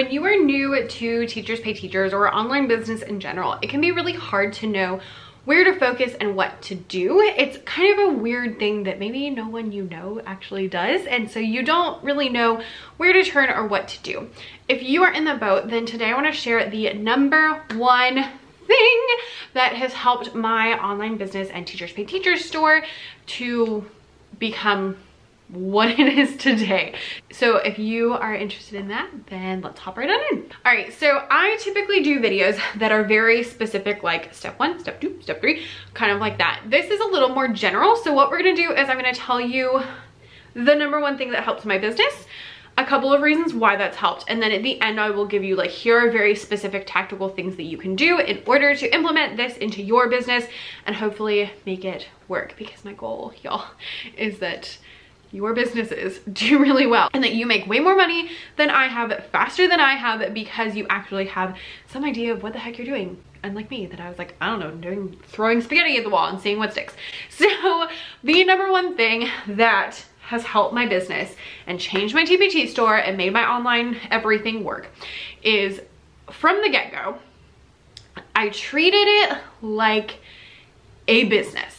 when you are new to Teachers Pay Teachers or online business in general, it can be really hard to know where to focus and what to do. It's kind of a weird thing that maybe no one you know actually does, and so you don't really know where to turn or what to do. If you are in the boat, then today I want to share the number one thing that has helped my online business and Teachers Pay Teachers store to become what it is today. So if you are interested in that, then let's hop right on in. All right, so I typically do videos that are very specific, like step 1, step 2, step 3, kind of like that. This is a little more general. So what we're gonna do is I'm gonna tell you the number one thing that helps my business, a couple of reasons why that's helped, and then at the end I will give you like, here are very specific tactical things that you can do in order to implement this into your business and hopefully make it work, because my goal, y'all, is that your businesses do really well and that you make way more money than I have, faster than I have, because you actually have some idea of what the heck you're doing. Unlike me, that I was like, I don't know, throwing spaghetti at the wall and seeing what sticks. So the number one thing that has helped my business and changed my TPT store and made my online everything work is, from the get-go, I treated it like a business.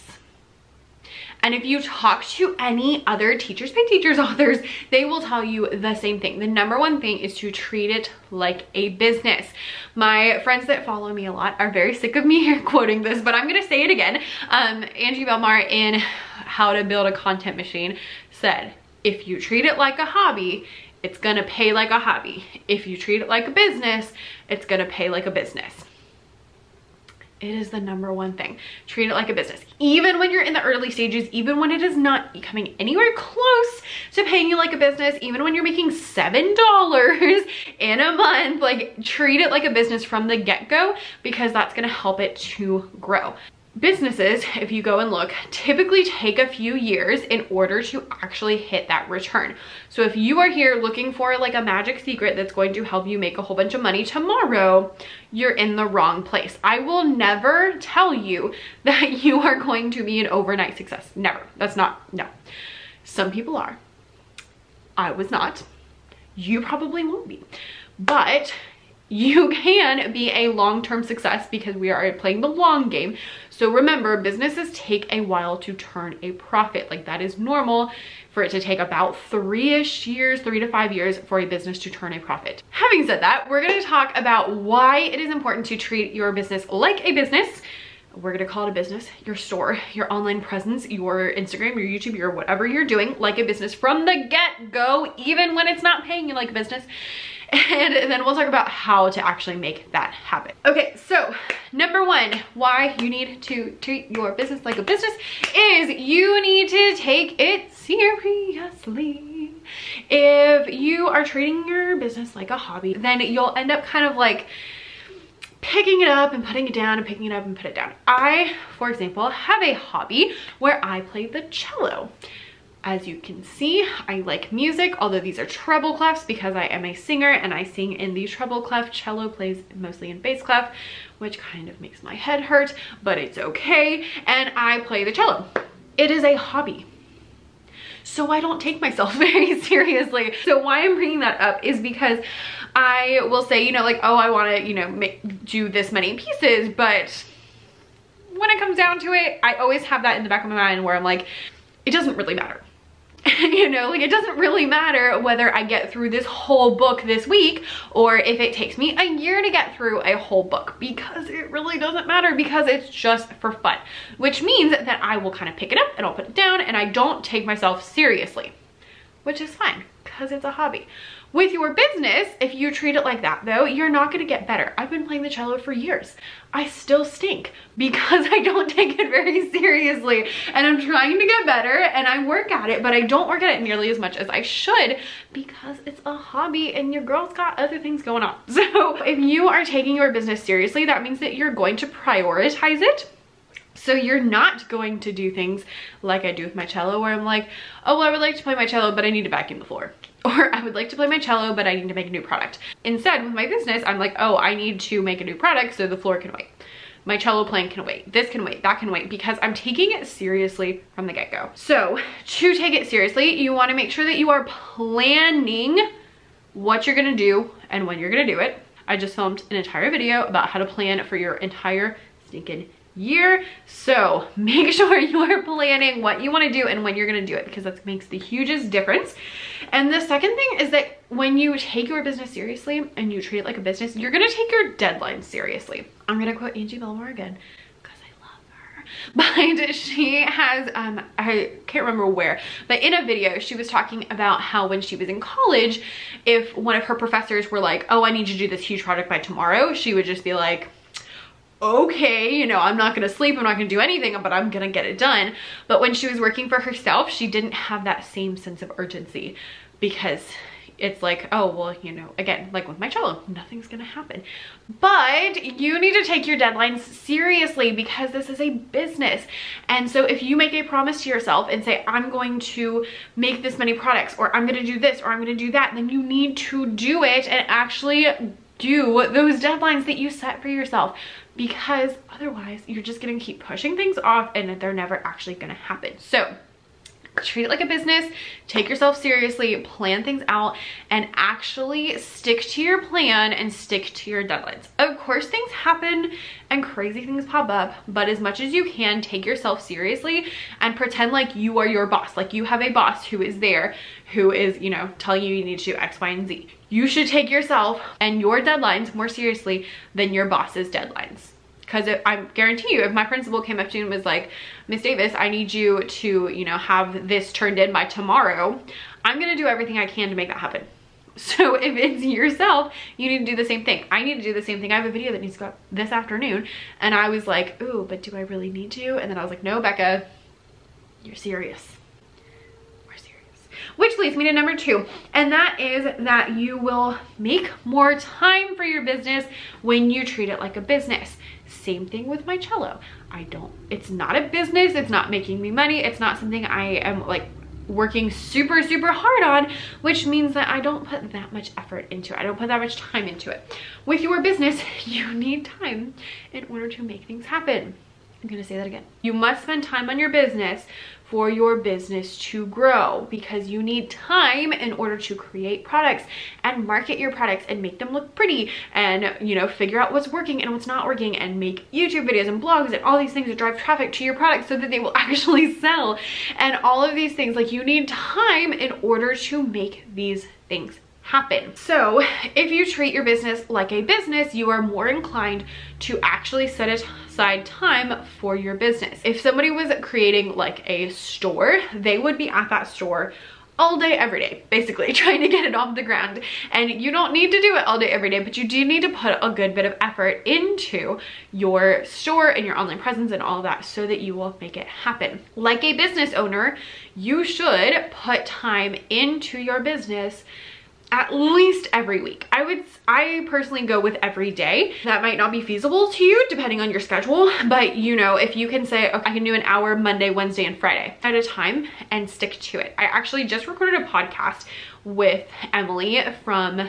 And if you talk to any other Teachers Pay Teachers authors, they will tell you the same thing. The number one thing is to treat it like a business. My friends that follow me a lot are very sick of me quoting this, but I'm gonna say it again. Angie Belmar in How to Build a Content Machine said, if you treat it like a hobby, it's gonna pay like a hobby. If you treat it like a business, it's gonna pay like a business. It is the number one thing. Treat it like a business. Even when you're in the early stages, even when it is not coming anywhere close to paying you like a business, even when you're making $7 in a month, like, treat it like a business from the get-go, because that's gonna help it to grow. Businesses, if you go and look, typically take a few years in order to actually hit that return. So if you are here looking for like a magic secret that's going to help you make a whole bunch of money tomorrow, you're in the wrong place. I will never tell you that you are going to be an overnight success. Never. That's not, no. Some people are. I was not. You probably won't be. But you can be a long-term success, because we are playing the long game. So remember, businesses take a while to turn a profit. Like, that is normal for it to take about 3-ish years, 3 to 5 years for a business to turn a profit. Having said that, we're gonna talk about why it is important to treat your business like a business. We're gonna call it a business, your store, your online presence, your Instagram, your YouTube, your whatever you're doing, like a business from the get-go, even when it's not paying you like a business. And then we'll talk about how to actually make that happen. Okay, so number one, why you need to treat your business like a business is you need to take it seriously. If you are treating your business like a hobby, then you'll end up kind of like picking it up and putting it down and picking it up and put it down. I, for example, have a hobby where I play the cello. As you can see, I like music, although these are treble clefs because I am a singer and I sing in the treble clef. Cello plays mostly in bass clef, which kind of makes my head hurt, but it's okay. And I play the cello. It is a hobby, so I don't take myself very seriously. So why I'm bringing that up is because I will say, you know, like, oh, I want to, you know, do this many pieces, but when it comes down to it, I always have that in the back of my mind where I'm like, it doesn't really matter. You know, like, it doesn't really matter whether I get through this whole book this week or if it takes me a year to get through a whole book, because it really doesn't matter, because it's just for fun, which means that I will kind of pick it up and I'll put it down and I don't take myself seriously, which is fine because it's a hobby. With your business, if you treat it like that though, you're not gonna get better. I've been playing the cello for years. I still stink because I don't take it very seriously, and I'm trying to get better and I work at it, but I don't work at it nearly as much as I should because it's a hobby and your girl's got other things going on. So if you are taking your business seriously, that means that you're going to prioritize it. So you're not going to do things like I do with my cello, where I'm like, oh, well, I would like to play my cello, but I need to vacuum the floor. Or I would like to play my cello, but I need to make a new product. Instead, with my business, I'm like, oh, I need to make a new product, so the floor can wait. My cello playing can wait. This can wait, that can wait, because I'm taking it seriously from the get-go. So to take it seriously, you want to make sure that you are planning what you're gonna do and when you're gonna do it. I just filmed an entire video about how to plan for your entire stinking year. So make sure you are planning what you want to do and when you're going to do it, because that makes the hugest difference. And the second thing is that when you take your business seriously and you treat it like a business, you're going to take your deadlines seriously. I'm going to quote Angie Belmore again because I love her. But she has, I can't remember where, but in a video she was talking about how when she was in college, if one of her professors were like, oh, I need you to do this huge project by tomorrow, she would just be like, okay, you know, I'm not gonna sleep, I'm not gonna do anything, but I'm gonna get it done. But when she was working for herself, she didn't have that same sense of urgency, because it's like, oh, well, you know, again, like with my cello, nothing's gonna happen. But you need to take your deadlines seriously, because this is a business. And so if you make a promise to yourself and say, I'm going to make this many products, or I'm gonna do this, or I'm gonna do that, then you need to do it and actually do those deadlines that you set for yourself, because otherwise you're just gonna keep pushing things off and they're never actually gonna happen. So treat it like a business, take yourself seriously, plan things out, and actually stick to your plan and stick to your deadlines. Of course, things happen and crazy things pop up, but as much as you can, take yourself seriously and pretend like you are your boss. Like you have a boss who is there, who is, you know, telling you need to do X, Y, and Z. You should take yourself and your deadlines more seriously than your boss's deadlines. Because I guarantee you, if my principal came up to you and was like, Miss Davis, I need you to, you know, have this turned in by tomorrow, I'm gonna do everything I can to make that happen. So if it's yourself, you need to do the same thing. I need to do the same thing. I have a video that needs to go up this afternoon. And I was like, ooh, but do I really need to? And then I was like, no, Becca, you're serious. We're serious. Which leads me to number 2. And that is that you will make more time for your business when you treat it like a business. Same thing with my cello. It's not a business. It's not making me money. It's not something I am like working super, super hard on, which means that I don't put that much effort into it. I don't put that much time into it. With your business, you need time in order to make things happen. I'm gonna say that again. You must spend time on your business for your business to grow, because you need time in order to create products and market your products and make them look pretty and, you know, figure out what's working and what's not working and make YouTube videos and blogs and all these things that drive traffic to your products so that they will actually sell and all of these things. Like, you need time in order to make these things happen. So if you treat your business like a business, you are more inclined to actually set aside time for your business. If somebody was creating like a store, they would be at that store all day, every day, basically trying to get it off the ground. And you don't need to do it all day, every day, but you do need to put a good bit of effort into your store and your online presence and all of that so that you will make it happen. Like a business owner, you should put time into your business at least every week. I personally go with every day. That might not be feasible to you depending on your schedule, but you know, if you can say, okay, I can do an hour Monday, Wednesday, and Friday at a time and stick to it. I actually just recorded a podcast with Emily from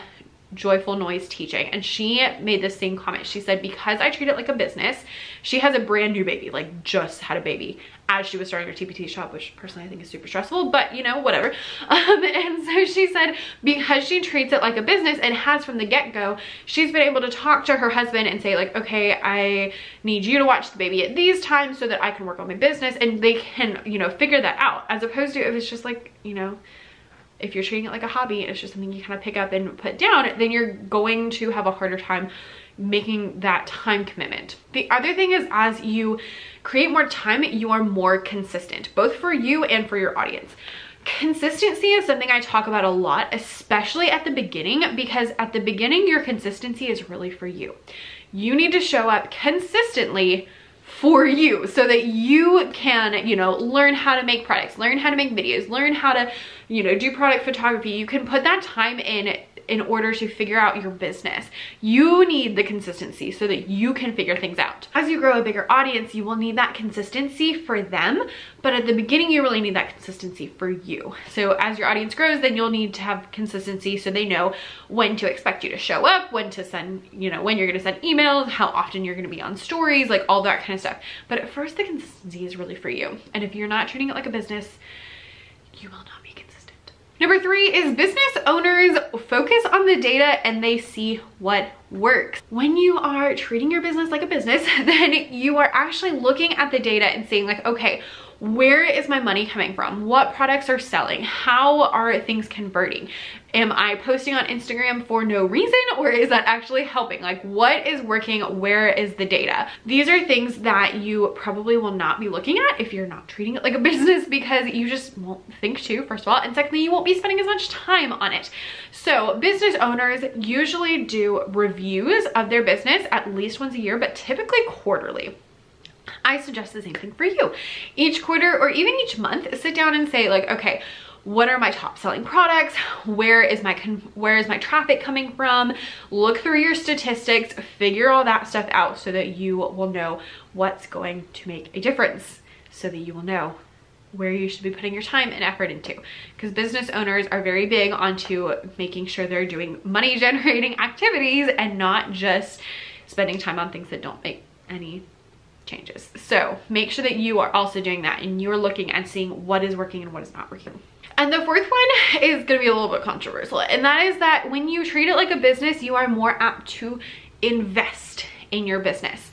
Joyful Noise Teaching, and she made the same comment. She said, because I treat it like a business, she has a brand new baby, like just had a baby as she was starting her TPT shop, which personally I think is super stressful, but you know, whatever. And so she said, because she treats it like a business and has from the get-go, she's been able to talk to her husband and say like, okay, I need you to watch the baby at these times so that I can work on my business, and they can, you know, figure that out, as opposed to if it's just like, you know, if you're treating it like a hobby and it's just something you kind of pick up and put down, then you're going to have a harder time making that time commitment. The other thing is, as you create more time, you are more consistent, both for you and for your audience. Consistency is something I talk about a lot, especially at the beginning, because at the beginning, your consistency is really for you. You need to show up consistently for you so that you can, you know, learn how to make products, learn how to make videos, learn how to, you know, do product photography. You can put that time in order to figure out your business. You need the consistency so that you can figure things out. As you grow a bigger audience, you will need that consistency for them, but at the beginning, you really need that consistency for you. So as your audience grows, then you'll need to have consistency so they know when to expect you to show up, when to send, you know, when you're gonna send emails, how often you're gonna be on stories, like all that kind of stuff. But at first, the consistency is really for you. And if you're not treating it like a business, you will not be consistent. Number 3 is business owners focus on the data and they see what works. When you are treating your business like a business, then you are actually looking at the data and saying like, okay, where is my money coming from? What products are selling? How are things converting? Am I posting on Instagram for no reason, or is that actually helping? Like, what is working? Where is the data? These are things that you probably will not be looking at if you're not treating it like a business, because you just won't think to, first of all, and secondly, you won't be spending as much time on it. So business owners usually do reviews of their business at least once a year, but typically quarterly. I suggest the same thing for you. Each quarter or even each month, sit down and say like, okay, what are my top selling products? Where is my traffic coming from? Look through your statistics, figure all that stuff out so that you will know what's going to make a difference, so that you will know where you should be putting your time and effort into. Because business owners are very big onto making sure they're doing money generating activities and not just spending time on things that don't make any changes. So make sure that you are also doing that and you're looking and seeing what is working and what is not working. And the 4th one is going to be a little bit controversial, and that is that when you treat it like a business, you are more apt to invest in your business.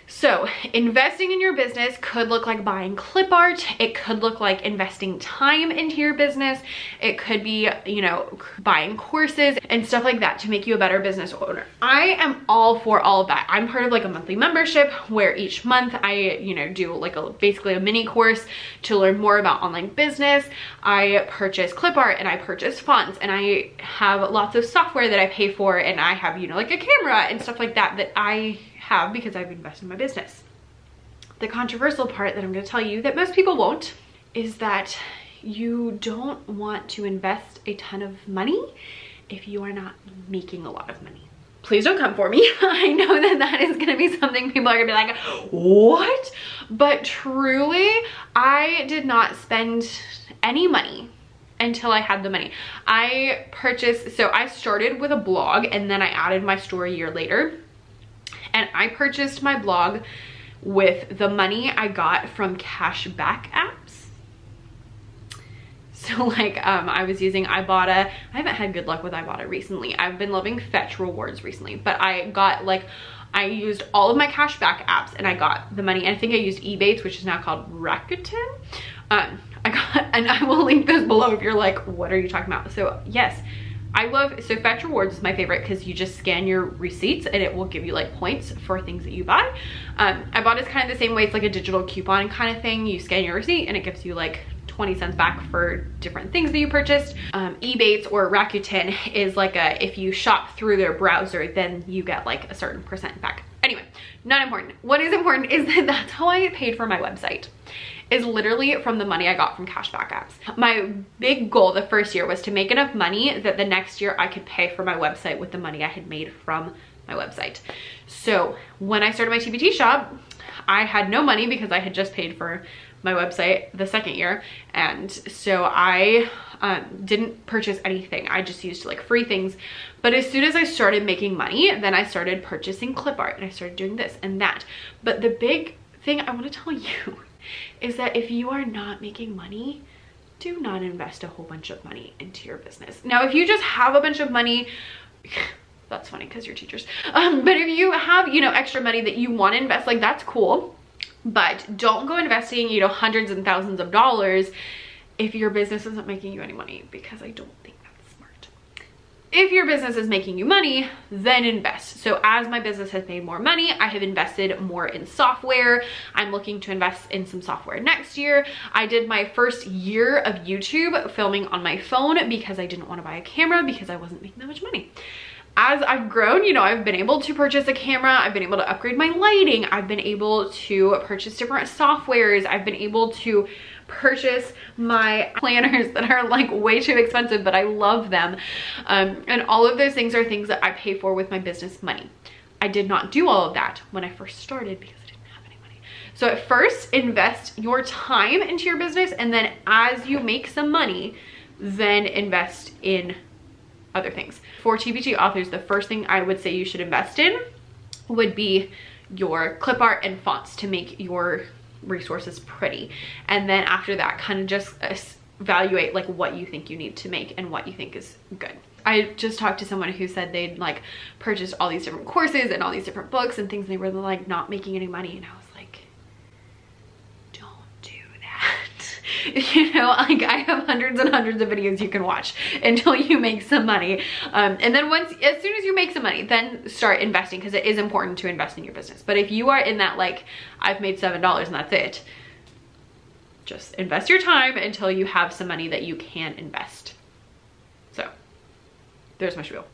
So investing in your business could look like buying clip art. It could look like investing time into your business. It could be, you know, buying courses and stuff like that to make you a better business owner. I am all for all of that. I'm part of like a monthly membership where each month I, you know, do like basically a mini course to learn more about online business. I purchase clip art and I purchase fonts, and I have lots of software that I pay for, and I have, you know, like a camera and stuff like that that I have because I've invested in my business. The controversial part that I'm going to tell you that most people won't is that you don't want to invest a ton of money if you are not making a lot of money. Please don't come for me. I know that that is going to be something people are going to be like, what? But truly, I did not spend any money until I had the money. I purchased, so I started with a blog and then I added my store a year later. And I purchased my blog with the money I got from cashback apps. So like I was using Ibotta. I haven't had good luck with Ibotta recently. I've been loving Fetch Rewards recently, but I got like, I used all of my cashback apps and I got the money. And I think I used Ebates, which is now called Rakuten. And I will link those below if you're like, what are you talking about? So yes, I love, so Fetch Rewards is my favorite because you just scan your receipts and it will give you like points for things that you buy. Ibotta is kind of the same way. It's like a digital coupon kind of thing. You scan your receipt and it gives you like 20 cents back for different things that you purchased. Ebates or Rakuten is like a, if you shop through their browser, then you get like a certain percent back. Anyway, not important. What is important is that that's how I paid for my website, is literally from the money I got from cashback apps. My big goal the first year was to make enough money that the next year I could pay for my website with the money I had made from my website. So when I started my TPT shop, I had no money because I had just paid for my website the second year. And so I didn't purchase anything. I just used like free things. But as soon as I started making money, then I started purchasing clip art and I started doing this and that. But the big thing I want to tell you is that if you are not making money, do not invest a whole bunch of money into your business. Now, if you just have a bunch of money, that's funny because you're teachers. But if you have, you know, extra money that you want to invest, like that's cool. But don't go investing, you know, hundreds and thousands of dollars if your business isn't making you any money, because I don't think that's smart. If your business is making you money, then invest. So as my business has made more money, I have invested more in software. I'm looking to invest in some software next year. I did my first year of YouTube filming on my phone because I didn't want to buy a camera because I wasn't making that much money. As I've grown, you know, I've been able to purchase a camera. I've been able to upgrade my lighting. I've been able to purchase different softwares. I've been able to purchase my planners that are like way too expensive, but I love them. And all of those things are things that I pay for with my business money. I did not do all of that when I first started because I didn't have any money. So at first, invest your time into your business, and then as you make some money, then invest in other things. For TPT authors, the first thing I would say you should invest in would be your clip art and fonts to make your resources pretty. And then after that, kind of just evaluate like what you think you need to make and what you think is good. I just talked to someone who said they'd like purchased all these different courses and all these different books and things, and they were like not making any money, and I was like, don't do that. You know, like I have hundreds and hundreds of videos you can watch until you make some money, and then as soon as you make some money, then start investing, because it is important to invest in your business. But if you are in that like, I've made $7 and that's it, just invest your time until you have some money that you can invest. So there's my spiel.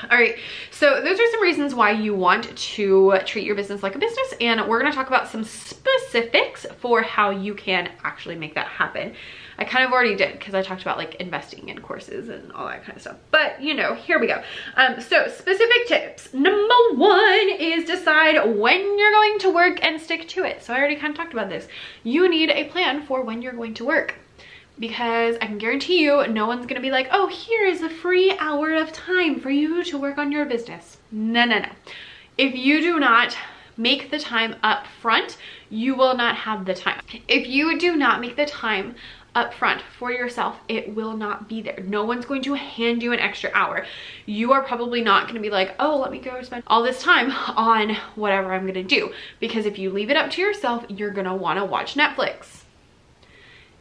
All right, so those are some reasons why you want to treat your business like a business, and we're going to talk about some specifics for how you can actually make that happen. I kind of already did, because I talked about like investing in courses and all that kind of stuff, but you know, here we go. So specific tips. Number 1 is decide when you're going to work and stick to it. So I already kind of talked about this. You need a plan for when you're going to work, because I can guarantee you no one's gonna be like, oh, here is a free hour of time for you to work on your business. No, no, no. If you do not make the time up front, you will not have the time. If you do not make the time up front for yourself, it will not be there. No one's going to hand you an extra hour. You are probably not going to be like, oh, let me go spend all this time on whatever I'm going to do, because if you leave it up to yourself, you're going to want to watch Netflix.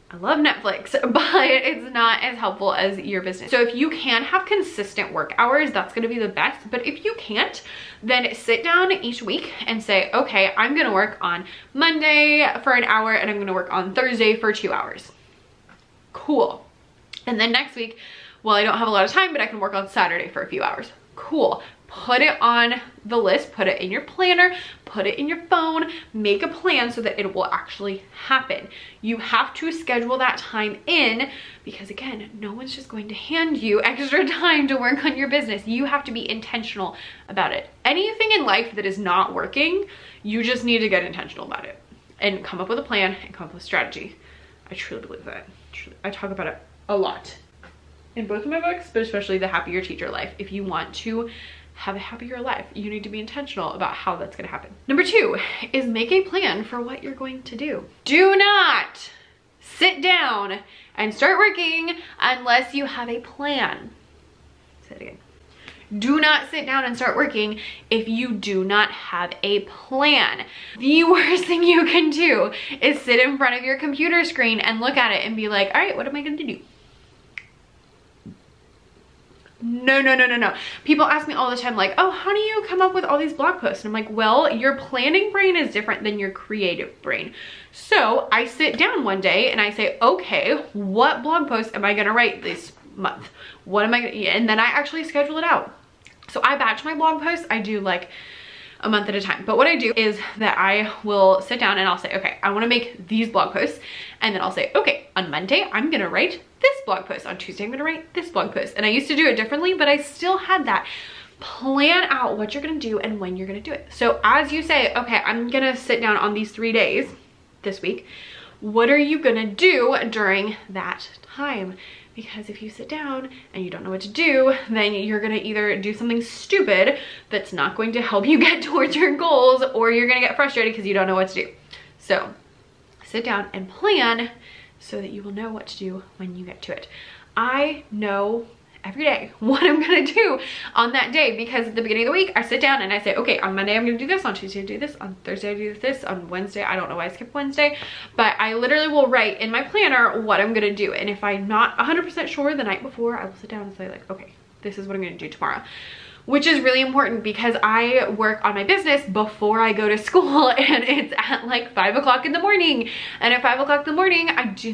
I love Netflix, but it's not as helpful as your business. So if you can have consistent work hours, that's gonna be the best. But if you can't, then sit down each week and say, okay, I'm gonna work on Monday for an hour, and I'm gonna work on Thursday for 2 hours. Cool. And then next week, well, I don't have a lot of time, but I can work on Saturday for a few hours. Cool. Put it on the list, put it in your planner, put it in your phone, make a plan so that it will actually happen. You have to schedule that time in, because again, no one's just going to hand you extra time to work on your business. You have to be intentional about it. Anything in life that is not working, you just need to get intentional about it and come up with a plan and come up with a strategy. I truly believe that. I talk about it a lot in both of my books, but especially the Happier Teacher Life. If you want to have a happier life, you need to be intentional about how that's going to happen. Number 2 is make a plan for what you're going to do. Do not sit down and start working unless you have a plan. Say it again. Do not sit down and start working if you do not have a plan. The worst thing you can do is sit in front of your computer screen and look at it and be like, all right, what am I going to do? No, no, no, no, no. People ask me all the time, like, oh, how do you come up with all these blog posts? And I'm like, well, your planning brain is different than your creative brain. So I sit down one day and I say, okay, what blog post am I gonna write this month? What am I gonna, and then I actually schedule it out. So I batch my blog posts. I do like a month at a time. But what I do is that I will sit down and I'll say, okay, I want to make these blog posts. And then I'll say, okay, on Monday, I'm going to write this blog post. On Tuesday, I'm going to write this blog post. And I used to do it differently, but I still had that. Plan out what you're going to do and when you're going to do it. So as you say, okay, I'm going to sit down on these 3 days this week. What are you going to do during that time? Because if you sit down and you don't know what to do, then you're gonna either do something stupid that's not going to help you get towards your goals, or you're gonna get frustrated because you don't know what to do. So sit down and plan so that you will know what to do when you get to it. I know every day what I'm gonna do on that day, because at the beginning of the week I sit down and I say, okay, on Monday I'm gonna do this, on Tuesday I do this, on Thursday I do this, on Wednesday, I don't know why I skipped Wednesday, but I literally will write in my planner what I'm gonna do. And if I'm not 100% sure the night before, I will sit down and say like, okay, this is what I'm gonna do tomorrow. Which is really important because I work on my business before I go to school, and it's at like 5 o'clock in the morning. And at 5 o'clock in the morning,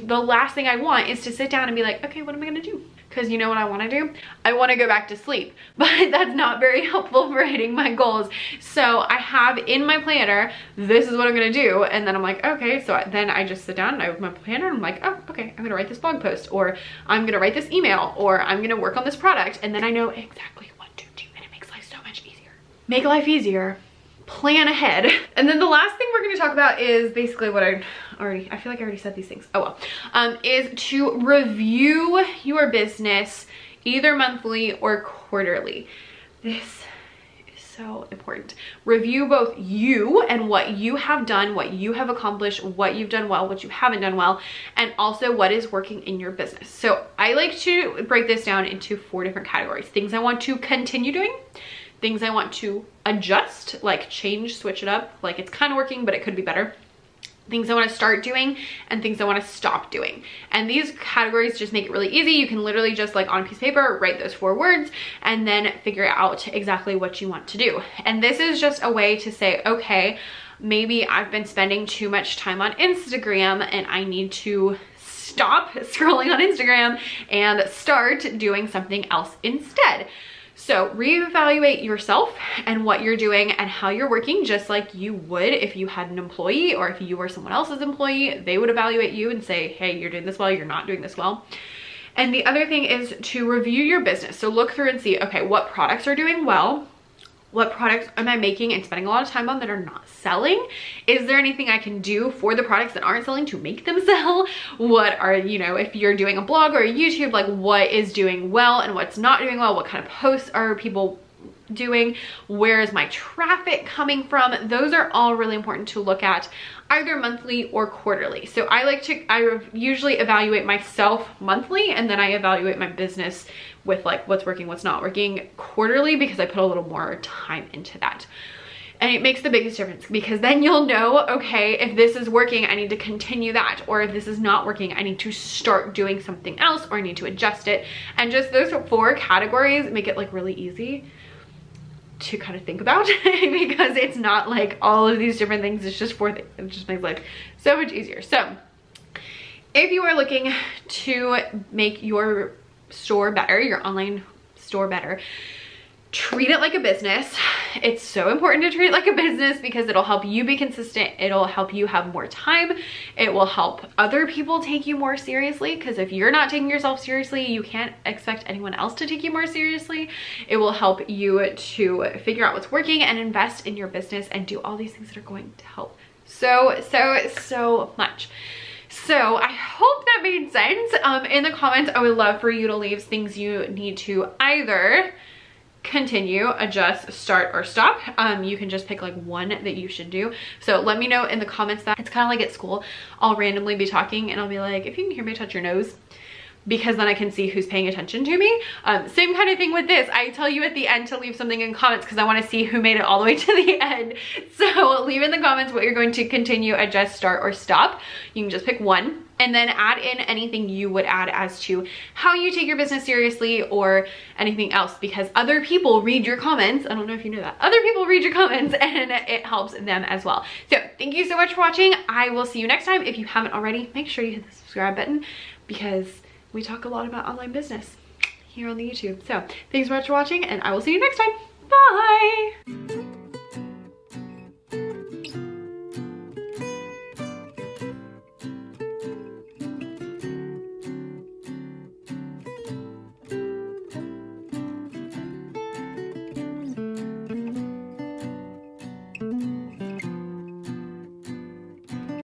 the last thing I want is to sit down and be like, okay, what am I gonna do? Because you know what I want to do? I want to go back to sleep, but that's not very helpful for hitting my goals. So I have in my planner, this is what I'm going to do. And then I'm like, okay, so then I just sit down and I open my planner and I'm like, oh, okay, I'm going to write this blog post, or I'm going to write this email, or I'm going to work on this product. And then I know exactly what to do, and it makes life so much easier. Make life easier. Plan ahead. And then the last thing we're going to talk about is basically what I feel like I already said these things. Oh well. Is to review your business either monthly or quarterly. This is so important. Review both you and what you have done, what you have accomplished, what you've done well, what you haven't done well, and also what is working in your business. So I like to break this down into 4 different categories. Things I want to continue doing, things I want to adjust, like change, switch it up, like it's kind of working, but it could be better. Things I want to start doing, and things I want to stop doing. And these categories just make it really easy. You can literally just like on a piece of paper, write those 4 words and then figure out exactly what you want to do. And this is just a way to say, okay, maybe I've been spending too much time on Instagram and I need to stop scrolling on Instagram and start doing something else instead. So reevaluate yourself and what you're doing and how you're working, just like you would if you had an employee, or if you were someone else's employee, they would evaluate you and say, hey, you're doing this well, you're not doing this well. And the other thing is to review your business. So look through and see, okay, what products are doing well? What products am I making and spending a lot of time on that are not selling? Is there anything I can do for the products that aren't selling to make them sell? What are, you know, if you're doing a blog or a YouTube, like what is doing well and what's not doing well? What kind of posts are people doing? Where is my traffic coming from? Those are all really important to look at either monthly or quarterly. So I usually evaluate myself monthly, and then I evaluate my business with like what's working, what's not working quarterly, because I put a little more time into that. And it makes the biggest difference, because then you'll know, okay, if this is working, I need to continue that. Or if this is not working, I need to start doing something else, or I need to adjust it. And just those 4 categories make it like really easy to kind of think about because it's not like all of these different things. It's just 4 things. It just makes life so much easier. So if you are looking to make your store better, your online store better, treat it like a business. It's so important to treat it like a business because it'll help you be consistent. It'll help you have more time. It will help other people take you more seriously, because if you're not taking yourself seriously, you can't expect anyone else to take you more seriously. It will help you to figure out what's working and invest in your business and do all these things that are going to help so much. So I hope that made sense. In the comments, I would love for you to leave things you need to either continue, adjust, start, or stop. You can just pick like 1 that you should do. So let me know in the comments. That it's kind of like at school, I'll randomly be talking and I'll be like, if you can hear me touch your nose, because then I can see who's paying attention to me. Same kind of thing with this. I tell you at the end to leave something in comments because I want to see who made it all the way to the end. So leave in the comments what you're going to continue, adjust, start, or stop. You can just pick 1 and then add in anything you would add as to how you take your business seriously or anything else, because other people read your comments. I don't know if you know that. Other people read your comments and it helps them as well. So thank you so much for watching. I will see you next time. If you haven't already, make sure you hit the subscribe button, because we talk a lot about online business here on the YouTube. So thanks so much for watching, and I will see you next time. Bye.